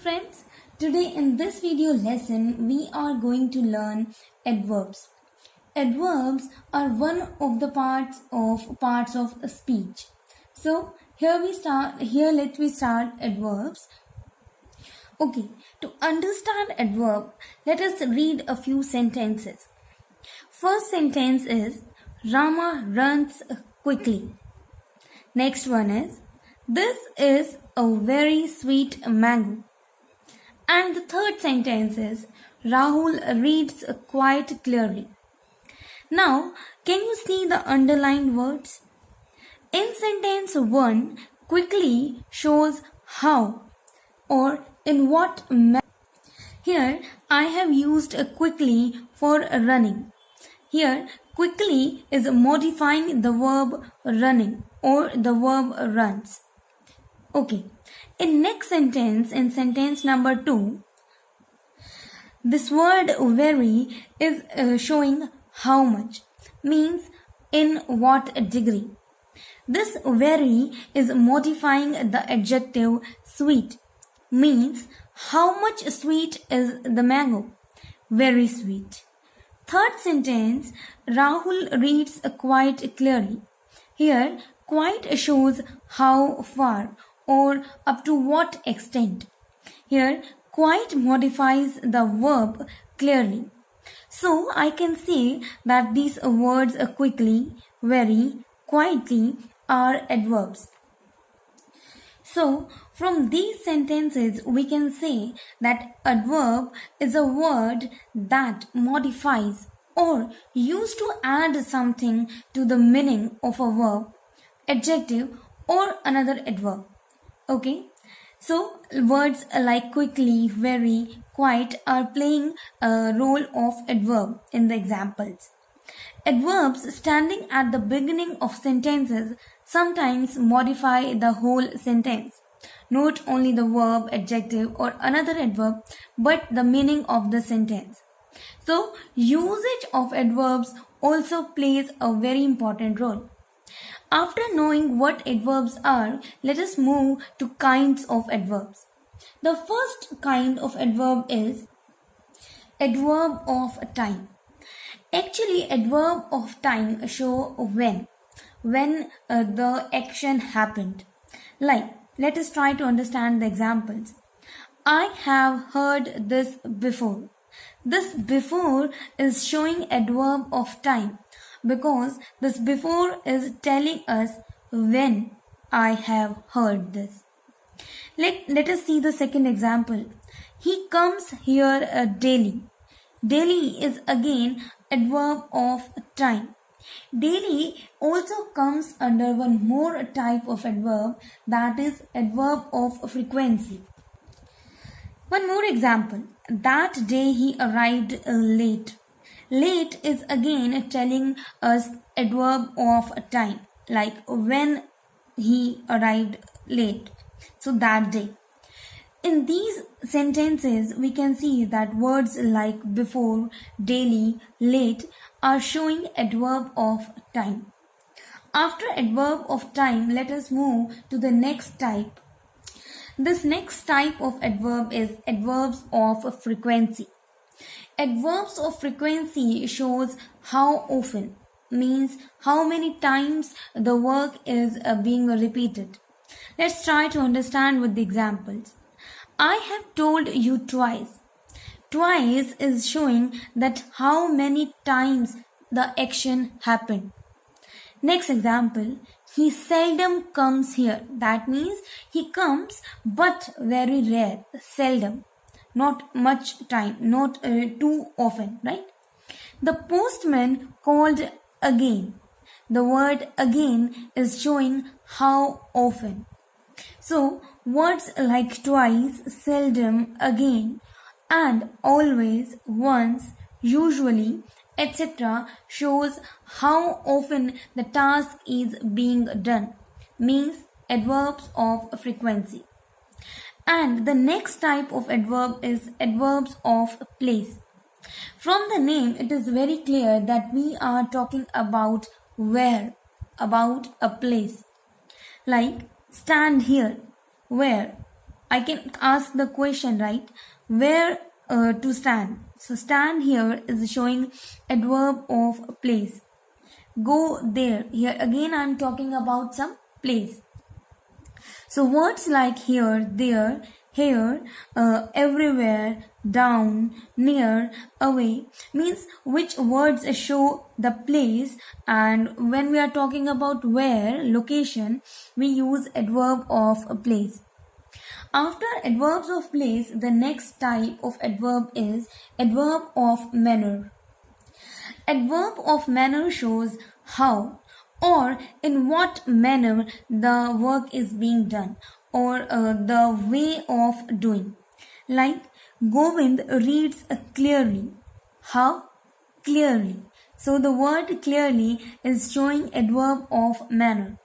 Friends, today in this video lesson we are going to learn adverbs. Adverbs are one of the parts of a speech. So let me start adverbs. Okay, to understand adverb, let us read a few sentences. First sentence is Rama runs quickly. Next one is this is a very sweet mango. And the third sentence is Rahul reads quite clearly. Now, can you see the underlined words? In sentence 1, quickly shows how or in what manner. Here, I have used quickly for running. Here, quickly is modifying the verb running or the verb runs. Okay. In next sentence, in sentence number 2, this word very is showing how much, means in what degree. This very is modifying the adjective sweet, means how much sweet is the mango, very sweet. Third sentence, Rahul reads quite clearly. Here, quite shows how far or up to what extent. Here, quite modifies the verb clearly. So, I can say that these words quickly, very, quietly are adverbs. So, from these sentences, we can say that adverb is a word that modifies or used to add something to the meaning of a verb, adjective, or another adverb. Okay, so words like quickly, very, quite are playing a role of adverb in the examples. Adverbs standing at the beginning of sentences sometimes modify the whole sentence, not only the verb, adjective, or another adverb, but the meaning of the sentence. So, usage of adverbs also plays a very important role. After knowing what adverbs are, let us move to kinds of adverbs. The first kind of adverb is adverb of time. Actually, adverb of time show when the action happened. Like, let us try to understand the examples. I have heard this before. This before is showing adverb of time, because this before is telling us when I have heard this. Let us see the second example. He comes here daily. Daily is again adverb of time. Daily also comes under one more type of adverb, that is adverb of frequency. One more example. That day he arrived late. Late is again telling us adverb of time, like when he arrived late. So that day. In these sentences, we can see that words like before, daily, late are showing adverb of time. After adverb of time, let us move to the next type. This next type of adverb is adverbs of frequency. Adverbs of frequency shows how often, means how many times the work is being repeated. Let's try to understand with the examples. I have told you twice. Twice is showing that how many times the action happened. Next example, he seldom comes here. That means he comes but very rare, seldom. Not much time, not too often, right? The postman called again. The word again is showing how often. So, words like twice, seldom, again, and always, once, usually, etc. shows how often the task is being done, means adverbs of frequency. And the next type of adverb is adverbs of place. From the name, it is very clear that we are talking about where, about a place. Like, stand here, where, I can ask the question, right? Where to stand? So stand here is showing adverb of place. Go there. Here again I am talking about some place. So words like here, there, here, everywhere, down, near, away means which words show the place, and when we are talking about where, location, we use adverb of place. After adverbs of place, the next type of adverb is adverb of manner. Adverb of manner shows how or in what manner the work is being done, or the way of doing. Like Govind reads clearly. How? Clearly. So the word clearly is showing adverb of manner.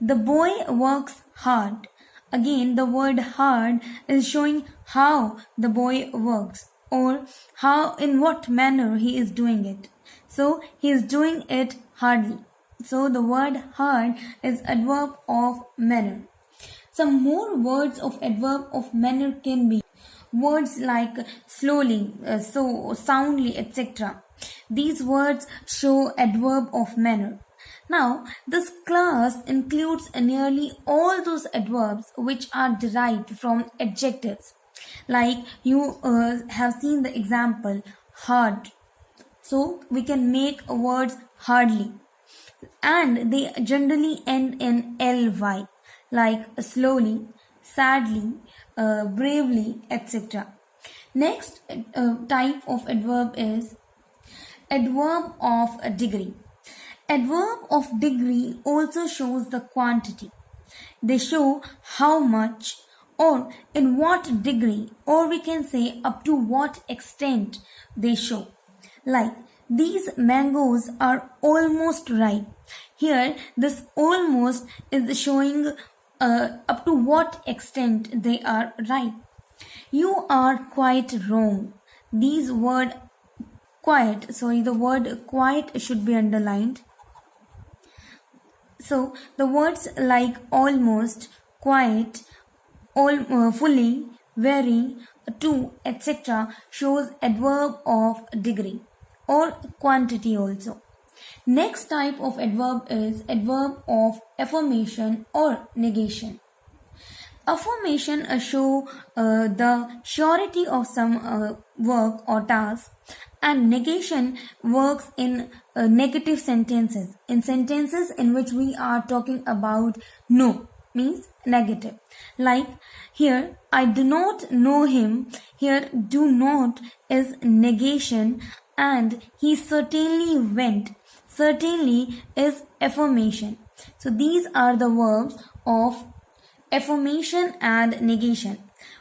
The boy works hard. Again, the word hard is showing how the boy works, or how, in what manner he is doing it. So he is doing it hardly. So the word hard is adverb of manner. Some more words of adverb of manner can be words like slowly, so soundly, etc. These words show adverb of manner. Now, this class includes nearly all those adverbs which are derived from adjectives. Like you have seen the example hard. So we can make words hardly, and they generally end in ly, like slowly, sadly, bravely, etc. Next type of adverb is adverb of degree. Adverb of degree also shows the quantity. They show how much or in what degree, or we can say up to what extent they show. Like these mangoes are almost ripe. Here this almost is showing up to what extent they are ripe. You are quite wrong. The word quiet should be underlined. So the words like almost, quite, fully, very, to, etc. shows adverb of degree or quantity also. Next type of adverb is adverb of affirmation or negation. Affirmation show the surety of some work or task, and negation works in negative sentences. In sentences in which we are talking about no means negative. Like here, I do not know him. Here, do not is negation, and he certainly went. Certainly is affirmation. So these are the verbs of affirmation and negation.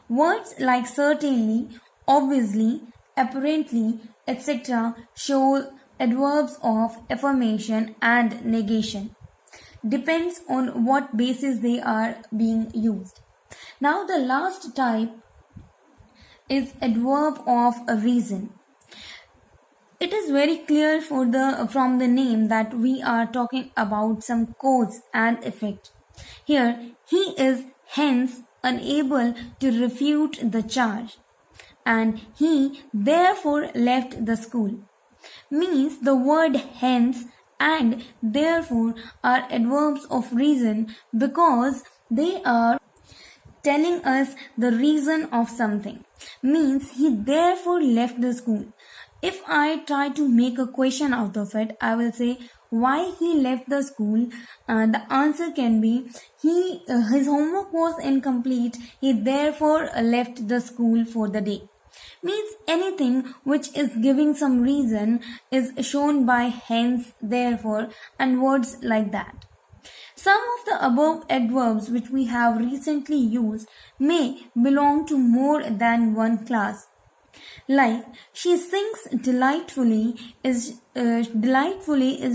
Words like certainly, obviously, apparently, etc. show adverbs of affirmation and negation. Depends on what basis they are being used. Now the last type is adverb of a reason. It is very clear from the name that we are talking about some cause and effect. Here, he is hence unable to refute the charge, and he therefore left the school. Means the word hence and therefore are adverbs of reason because they are telling us the reason of something. Means he therefore left the school. If I try to make a question out of it, I will say why he left the school. The answer can be his homework was incomplete. He therefore left the school for the day. Means anything which is giving some reason is shown by hence, therefore, and words like that. Some of the above adverbs which we have recently used may belong to more than one class. Like she sings delightfully is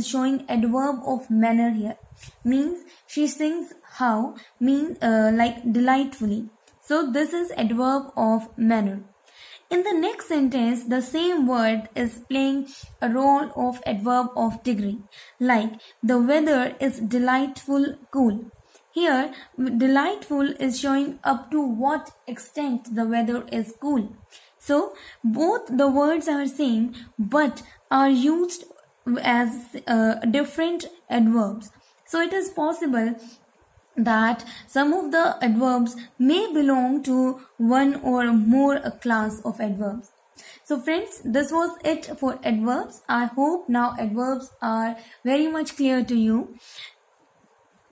showing adverb of manner here. Means she sings how, like delightfully. So this is adverb of manner. In the next sentence, the same word is playing a role of adverb of degree. Like the weather is delightful cool. Here, delightful is showing up to what extent the weather is cool. So, both the words are same but are used as different adverbs. So, it is possible that some of the adverbs may belong to one or more class of adverbs. So friends, this was it for adverbs. I hope now adverbs are very much clear to you.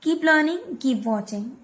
Keep learning, keep watching.